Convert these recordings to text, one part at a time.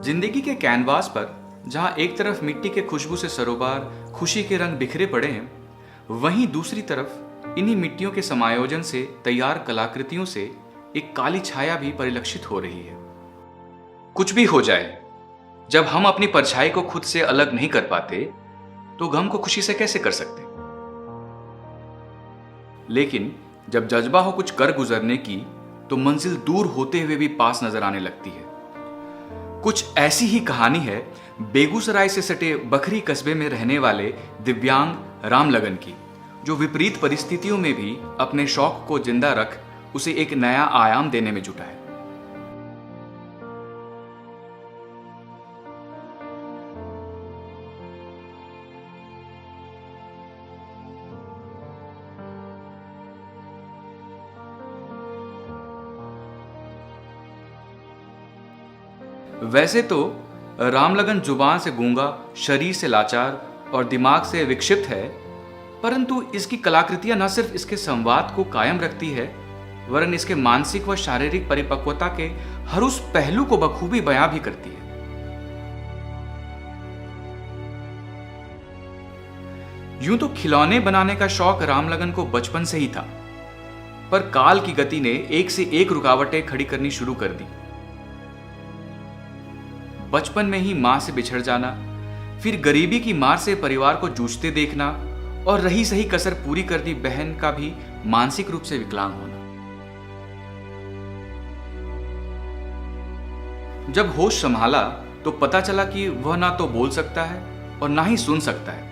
जिंदगी के कैनवास पर जहां एक तरफ मिट्टी के खुशबू से सरोबार खुशी के रंग बिखरे पड़े हैं, वहीं दूसरी तरफ इन्हीं मिट्टियों के समायोजन से तैयार कलाकृतियों से एक काली छाया भी परिलक्षित हो रही है। कुछ भी हो जाए, जब हम अपनी परछाई को खुद से अलग नहीं कर पाते तो गम को खुशी से कैसे कर सकते। लेकिन जब जज्बा हो कुछ कर गुजरने की तो मंजिल दूर होते हुए भी पास नजर आने लगती है। कुछ ऐसी ही कहानी है बेगूसराय से सटे बखरी कस्बे में रहने वाले दिव्यांग रामलगन की, जो विपरीत परिस्थितियों में भी अपने शौक को जिंदा रख उसे एक नया आयाम देने में जुटा है। वैसे तो रामलगन जुबान से गूंगा, शरीर से लाचार और दिमाग से विक्षिप्त है, परंतु इसकी कलाकृतियां न सिर्फ इसके संवाद को कायम रखती है, वरन इसके मानसिक व शारीरिक परिपक्वता के हर उस पहलू को बखूबी बयां भी करती है। यूं तो खिलौने बनाने का शौक रामलगन को बचपन से ही था, पर काल की गति ने एक से एक रुकावटें खड़ी करनी शुरू कर दी। बचपन में ही मां से बिछड़ जाना, फिर गरीबी की मार से परिवार को जूझते देखना और रही सही कसर पूरी कर दी बहन का भी मानसिक रूप से विकलांग होना। जब होश संभाला तो पता चला कि वह ना तो बोल सकता है और ना ही सुन सकता है,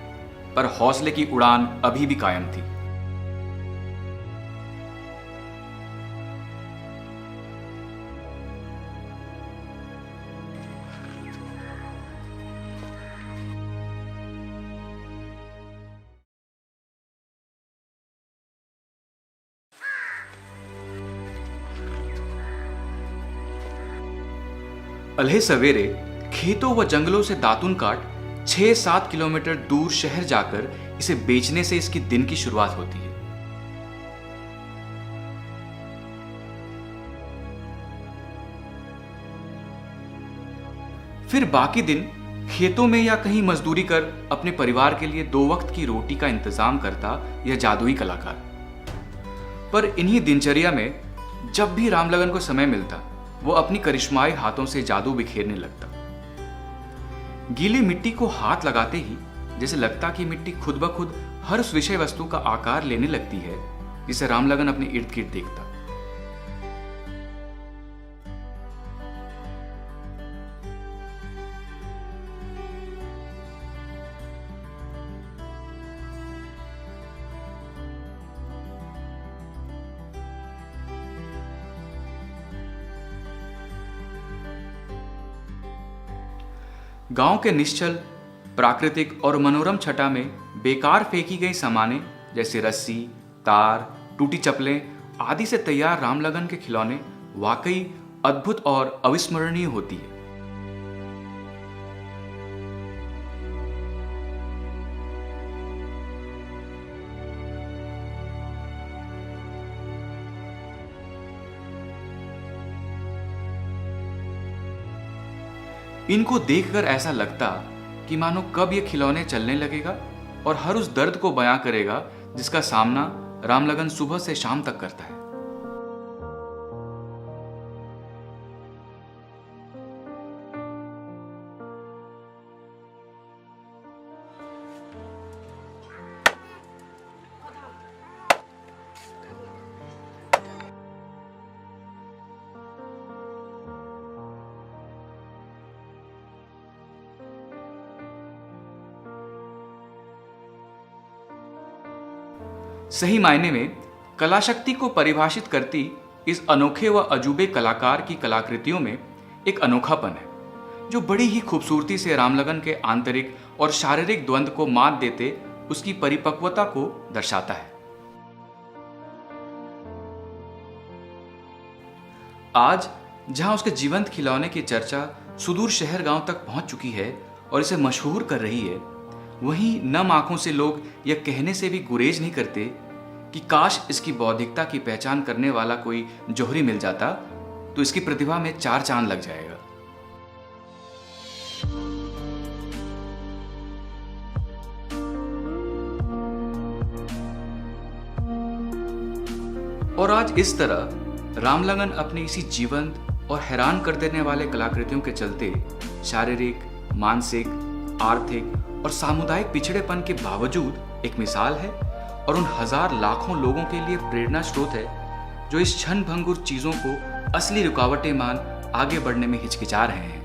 पर हौसले की उड़ान अभी भी कायम थी। अलहे सवेरे खेतों व जंगलों से दातुन काट 6-7 किलोमीटर दूर शहर जाकर इसे बेचने से इसकी दिन की शुरुआत होती है। फिर बाकी दिन खेतों में या कहीं मजदूरी कर अपने परिवार के लिए 2 वक्त की रोटी का इंतजाम करता यह जादुई कलाकार। पर इन्हीं दिनचर्या में जब भी रामलगन को समय मिलता, वो अपनी करिश्माई हाथों से जादू बिखेरने लगता। गीली मिट्टी को हाथ लगाते ही जैसे लगता कि मिट्टी खुद ब खुद हर उस विषय वस्तु का आकार लेने लगती है जिसे रामलगन अपने इर्द गिर्द देखता। गांव के निश्चल, प्राकृतिक और मनोरम छटा में बेकार फेंकी गई सामानें जैसे रस्सी, तार, टूटी चप्पलें आदि से तैयार रामलगन के खिलौने वाकई अद्भुत और अविस्मरणीय होती है। इनको देखकर ऐसा लगता कि मानो कब ये खिलौने चलने लगेगा और हर उस दर्द को बयां करेगा जिसका सामना रामलगन सुबह से शाम तक करता है। सही मायने में कला शक्ति को परिभाषित करती इस अनोखे व अजूबे कलाकार की कलाकृतियों में एक अनोखापन है जो बड़ी ही खूबसूरती से रामलगन के आंतरिक और शारीरिक द्वंद्व को मात देते उसकी परिपक्वता को दर्शाता है। आज जहां उसके जीवंत खिलौने की चर्चा सुदूर शहर गांव तक पहुंच चुकी है और इसे मशहूर कर रही है, वहीं नम आंखों से लोग यह कहने से भी गुरेज नहीं करते कि काश इसकी बौद्धिकता की पहचान करने वाला कोई जौहरी मिल जाता तो इसकी प्रतिभा में 4 चांद लग जाएगा। और आज इस तरह रामलगन अपनी इसी जीवंत और हैरान कर देने वाले कलाकृतियों के चलते शारीरिक, मानसिक, आर्थिक और सामुदायिक पिछड़ेपन के बावजूद एक मिसाल है और उन हजार लाखों लोगों के लिए प्रेरणा स्रोत है जो इस क्षण भंगुर चीजों को असली रुकावटें मान आगे बढ़ने में हिचकिचा रहे हैं।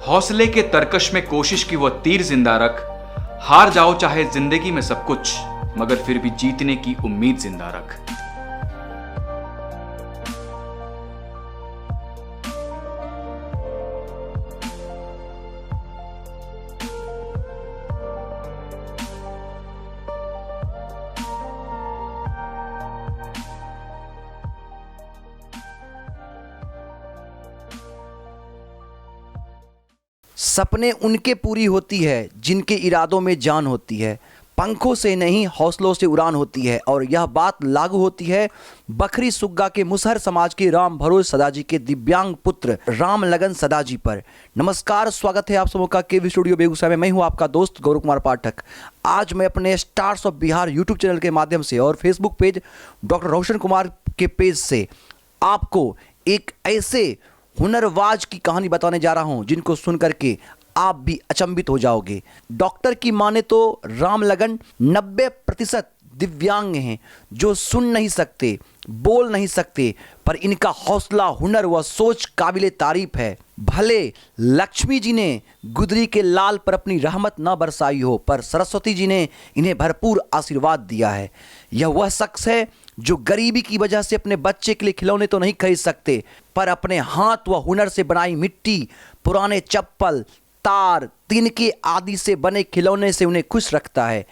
हौसले के तरकश में कोशिश की वह तीर जिंदा रख, हार जाओ चाहे जिंदगी में सब कुछ, मगर फिर भी जीतने की उम्मीद जिंदा रख। सपने उनके पूरी होती है जिनके इरादों में जान होती है, पंखों से नहीं हौसलों से उड़ान होती है। और यह बात लागू होती है बखरी सुग्गा के मुसहर समाज के राम भरोज सदाजी के दिव्यांग पुत्र रामलगन सदाजी पर। नमस्कार, स्वागत है आप सबों का केवी स्टूडियो बेगूसराय में। मैं हूं आपका दोस्त गौरव कुमार पाठक। आज मैं अपने stars of Bihar YouTube channel के माध्यम से और Facebook page doctor Roshan Kumar के पेज से आपको एक ऐसे हुनरवाज की कहानी बताने जा रहा हूं जिनको सुनकर के आप भी अचंभित हो जाओगे। डॉक्टर की माने तो रामलगन 90% दिव्यांग हैं जो सुन नहीं सकते, बोल नहीं सकते, पर इनका हौसला, हुनर व सोच काबिले तारीफ है। भले लक्ष्मी जी ने गुदरी के लाल पर अपनी रहमत न बरसाई हो, पर सरस्वती जी ने इन्हें भरपूर आशीर्वाद दिया है। यह वह शख्स है जो गरीबी की वजह से अपने बच्चे के लिए खिलौने तो नहीं खरीद सकते, पर अपने हाथ व हुनर से बनाई मिट्टी, पुराने चप्पल, तार, तिनके आदि से बने खिलौने से उन्हें खुश रखता है।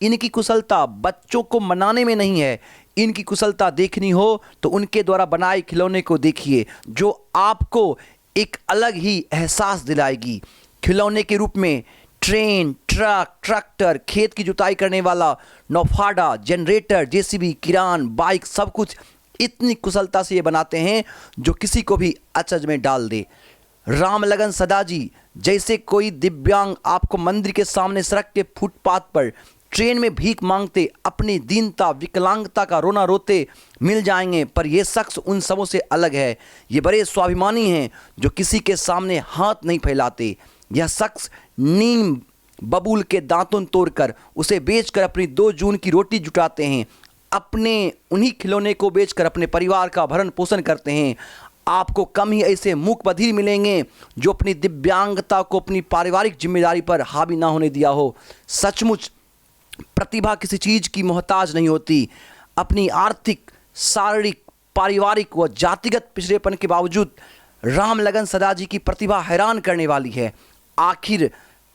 इनकी कुशलता बच्चों को मनाने में नहीं है, इनकी कुशलता देखनी हो तो उनके द्वारा बनाए खिलौने को देखिए, जो आपको एक अलग ही एहसास दिलाएगी। खिलौने के रूप में ट्रेन, ट्रक, ट्रैक्टर, खेत की जुताई करने वाला नौफाड़ा, जनरेटर, जेसीबी, किरान, बाइक, सब कुछ इतनी कुशलता से ये बनाते हैं जो किसी को भी अचरज में डाल दे। रामलगन सदाजी जैसे कोई दिव्यांग आपको मंदिर के सामने सड़क के फुटपाथ पर, ट्रेन में भीख मांगते, अपनी दीनता, विकलांगता का रोना रोते मिल जाएंगे, पर यह शख्स उन सबों से अलग है। ये बड़े स्वाभिमानी हैं जो किसी के सामने हाथ नहीं फैलाते। यह शख्स नीम बबूल के दांतुन तोड़कर उसे बेचकर अपनी 2 जून की रोटी जुटाते हैं। अपने उन्हीं खिलौने को बेचकर अपने परिवार का भरण पोषण करते हैं। आपको कम ही ऐसे मूक बधिर मिलेंगे जो अपनी दिव्यांगता को अपनी पारिवारिक जिम्मेदारी पर हावी ना होने दिया हो। सचमुच प्रतिभा किसी चीज़ की मोहताज नहीं होती। अपनी आर्थिक, शारीरिक, पारिवारिक व जातिगत पिछड़ेपन के बावजूद रामलगन सदाजी की प्रतिभा हैरान करने वाली है। आखिर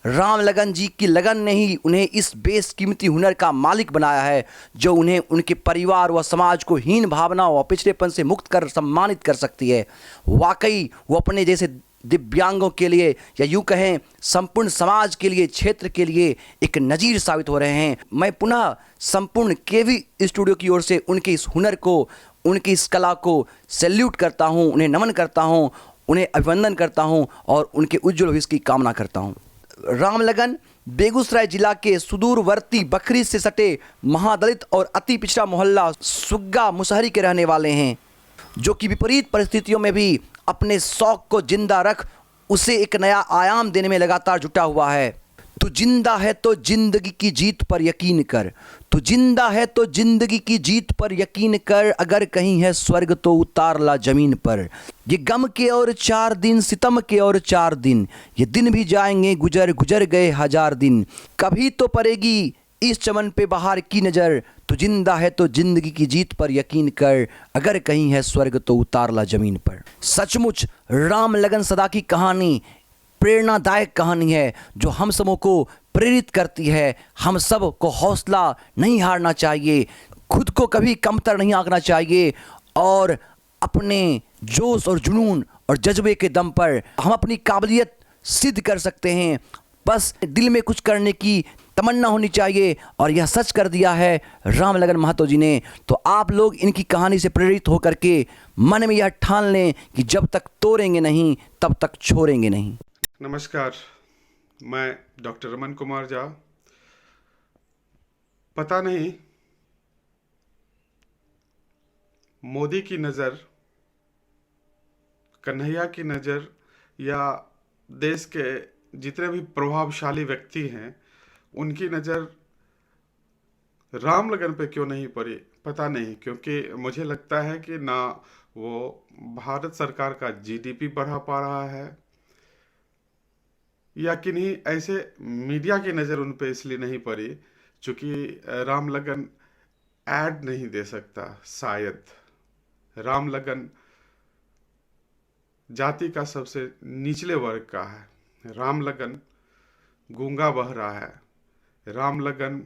रामलगन जी की लगन ने ही उन्हें इस बेशकीमती हुनर का मालिक बनाया है जो उन्हें उनके परिवार व समाज को हीन भावना व पिछड़ेपन से मुक्त कर सम्मानित कर सकती है। वाकई वो अपने जैसे दिव्यांगों के लिए, या यूँ कहें संपूर्ण समाज के लिए, क्षेत्र के लिए एक नज़ीर साबित हो रहे हैं। मैं पुनः संपूर्ण केवी स्टूडियो की ओर से उनके इस हुनर को, उनकी इस कला को सैल्यूट करता हूँ, उन्हें नमन करता हूँ, उन्हें अभिनंदन करता हूँ और उनके उज्जवल भविष्य की कामना करता हूँ। रामलगन बेगूसराय जिला के सुदूरवर्ती बखरी से सटे महादलित और अति पिछड़ा मोहल्ला सुग्गा मुसहरी के रहने वाले हैं, जो कि विपरीत परिस्थितियों में भी अपने शौक को जिंदा रख उसे एक नया आयाम देने में लगातार जुटा हुआ है। तू जिंदा है तो जिंदगी की जीत पर यकीन कर, तू जिंदा है तो जिंदगी की जीत पर यकीन कर, अगर कहीं है स्वर्ग तो उतार ला जमीन पर। ये गम के और 4 दिन, सितम के और 4 दिन, ये दिन भी जाएंगे गुजर, गुजर गए 1000 दिन, कभी तो पड़ेगी इस चमन पे बाहर की नज़र। तू जिंदा है तो जिंदगी की जीत पर यकीन कर, अगर कहीं है स्वर्ग तो उतार ला जमीन पर। सचमुच रामलगन सदा की कहानी प्रेरणादायक कहानी है जो हम सबों को प्रेरित करती है। हम सब को हौसला नहीं हारना चाहिए, खुद को कभी कमतर नहीं आंकना चाहिए और अपने जोश और जुनून और जज्बे के दम पर हम अपनी काबिलियत सिद्ध कर सकते हैं। बस दिल में कुछ करने की तमन्ना होनी चाहिए और यह सच कर दिया है रामलगन महतो जी ने। तो आप लोग इनकी कहानी से प्रेरित होकर के मन में यह ठान लें कि जब तक तोड़ेंगे नहीं तब तक छोड़ेंगे नहीं। नमस्कार, मैं डॉक्टर रमन कुमार झा पता नहीं मोदी की नज़र, कन्हैया की नज़र या देश के जितने भी प्रभावशाली व्यक्ति हैं उनकी नज़र राम लगन पे क्यों नहीं पड़ी, पता नहीं। क्योंकि मुझे लगता है कि ना वो भारत सरकार का जीडीपी बढ़ा पा रहा है, या किन्हीं ऐसे मीडिया की नज़र उन पे इसलिए नहीं पड़ी क्योंकि राम लगन ऐड नहीं दे सकता। शायद राम लगन जाति का सबसे निचले वर्ग का है। राम लगन गूंगा बह रहा है। राम लगन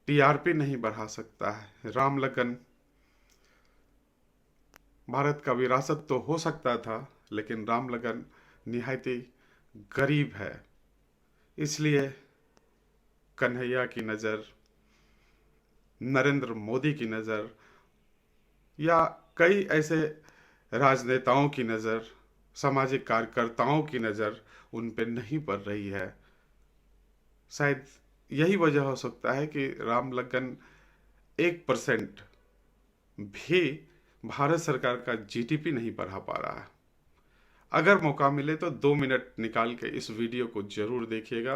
टीआरपी नहीं बढ़ा सकता है। राम लगन भारत का विरासत तो हो सकता था, लेकिन राम लगन निहायती गरीब है। इसलिए कन्हैया की नज़र, नरेंद्र मोदी की नज़र या कई ऐसे राजनेताओं की नज़र, सामाजिक कार्यकर्ताओं की नज़र उन पे नहीं पड़ रही है। शायद यही वजह हो सकता है कि राम लगन 1% भी भारत सरकार का जीडीपी नहीं बढ़ा पा रहा है। अगर मौका मिले तो 2 मिनट निकाल के इस वीडियो को जरूर देखिएगा।